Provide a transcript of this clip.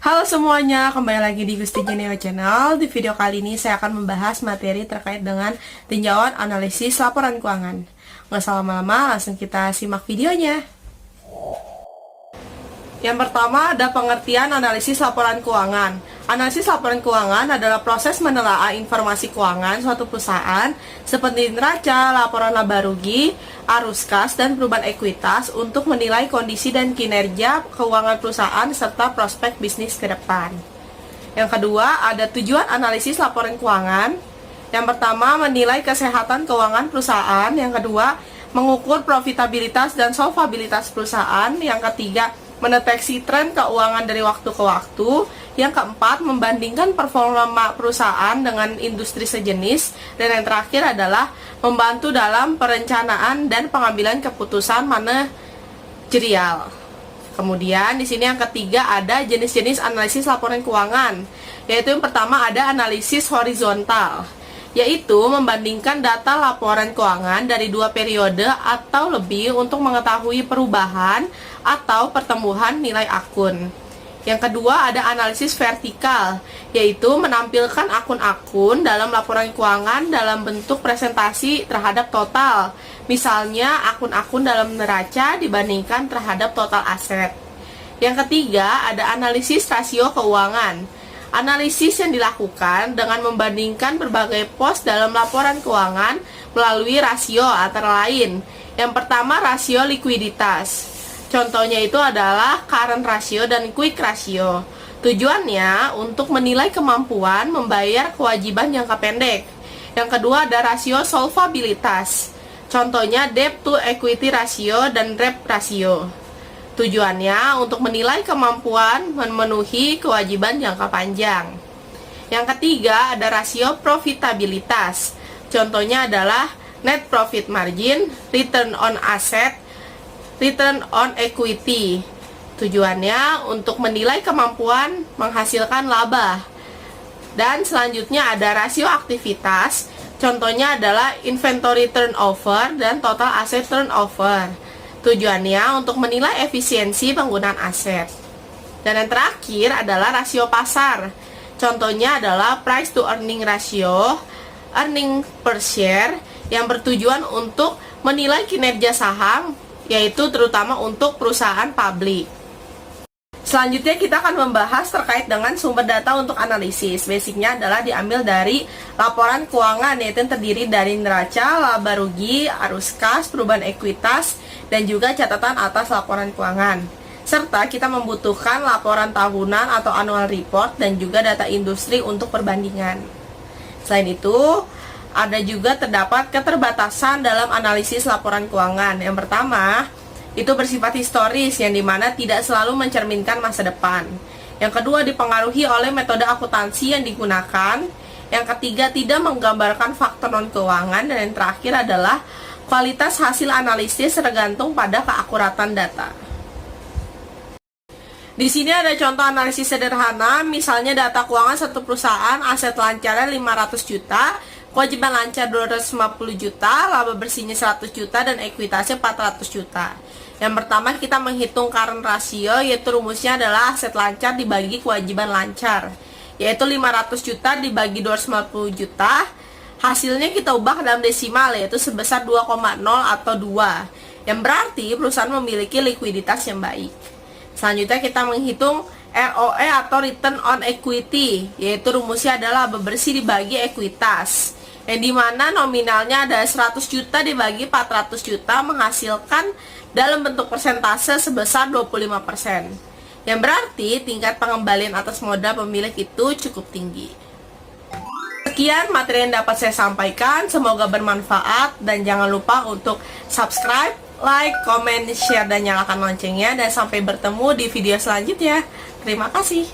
Halo semuanya, kembali lagi di Gusti Geneo Channel. Di video kali ini saya akan membahas materi terkait dengan tinjauan analisis laporan keuangan. Nggak usah lama-lama, langsung kita simak videonya. Yang pertama ada pengertian analisis laporan keuangan. Analisis laporan keuangan adalah proses menelaah informasi keuangan suatu perusahaan seperti neraca, laporan laba rugi, arus kas, dan perubahan ekuitas untuk menilai kondisi dan kinerja keuangan perusahaan serta prospek bisnis ke depan. Yang kedua, ada tujuan analisis laporan keuangan. Yang pertama, menilai kesehatan keuangan perusahaan. Yang kedua, mengukur profitabilitas dan solvabilitas perusahaan. Yang ketiga, mendeteksi tren keuangan dari waktu ke waktu. Yang keempat, membandingkan performa perusahaan dengan industri sejenis. Dan yang terakhir adalah membantu dalam perencanaan dan pengambilan keputusan manajerial. Kemudian di sini yang ketiga ada jenis-jenis analisis laporan keuangan, yaitu yang pertama ada analisis horizontal, yaitu membandingkan data laporan keuangan dari dua periode atau lebih untuk mengetahui perubahan atau pertumbuhan nilai akun. Yang kedua ada analisis vertikal, yaitu menampilkan akun-akun dalam laporan keuangan dalam bentuk presentasi terhadap total. Misalnya akun-akun dalam neraca dibandingkan terhadap total aset. Yang ketiga ada analisis rasio keuangan. Analisis yang dilakukan dengan membandingkan berbagai pos dalam laporan keuangan melalui rasio antara lain. Yang pertama rasio likuiditas. Contohnya itu adalah current ratio dan quick ratio. Tujuannya untuk menilai kemampuan membayar kewajiban jangka pendek. Yang kedua ada rasio solvabilitas. Contohnya debt to equity ratio dan REP ratio. Tujuannya untuk menilai kemampuan memenuhi kewajiban jangka panjang. Yang ketiga ada rasio profitabilitas. Contohnya adalah net profit margin, return on asset, return on equity. Tujuannya untuk menilai kemampuan menghasilkan laba. Dan selanjutnya ada rasio aktivitas. Contohnya adalah inventory turnover dan total asset turnover. Tujuannya untuk menilai efisiensi penggunaan aset. Dan yang terakhir adalah rasio pasar. Contohnya adalah price to earning ratio, earning per share, yang bertujuan untuk menilai kinerja saham, yaitu terutama untuk perusahaan publik. Selanjutnya kita akan membahas terkait dengan sumber data untuk analisis. Basicnya adalah diambil dari laporan keuangan, yaitu yang terdiri dari neraca, laba rugi, arus kas, perubahan ekuitas, dan juga catatan atas laporan keuangan. Serta kita membutuhkan laporan tahunan atau annual report dan juga data industri untuk perbandingan. Selain itu, ada juga terdapat keterbatasan dalam analisis laporan keuangan. Yang pertama, itu bersifat historis yang dimana tidak selalu mencerminkan masa depan. Yang kedua, dipengaruhi oleh metode akuntansi yang digunakan. Yang ketiga, tidak menggambarkan faktor non-keuangan. Dan yang terakhir adalah kualitas hasil analisis tergantung pada keakuratan data. Di sini ada contoh analisis sederhana, misalnya data keuangan satu perusahaan, aset lancarnya 500 juta, kewajiban lancar 250 juta, laba bersihnya 100 juta, dan ekuitasnya 400 juta. Yang pertama kita menghitung current ratio, yaitu rumusnya adalah aset lancar dibagi kewajiban lancar, yaitu 500 juta dibagi 250 juta. Hasilnya kita ubah dalam desimal, yaitu sebesar 2,0 atau 2, yang berarti perusahaan memiliki likuiditas yang baik. Selanjutnya kita menghitung ROE atau return on equity, yaitu rumusnya adalah laba bersih dibagi ekuitas, yang dimana nominalnya ada 100 juta dibagi 400 juta menghasilkan dalam bentuk persentase sebesar 25%, yang berarti tingkat pengembalian atas modal pemilik itu cukup tinggi. Sekian materi yang dapat saya sampaikan, semoga bermanfaat, dan jangan lupa untuk subscribe, like, komen, share, dan nyalakan loncengnya, dan sampai bertemu di video selanjutnya. Terima kasih.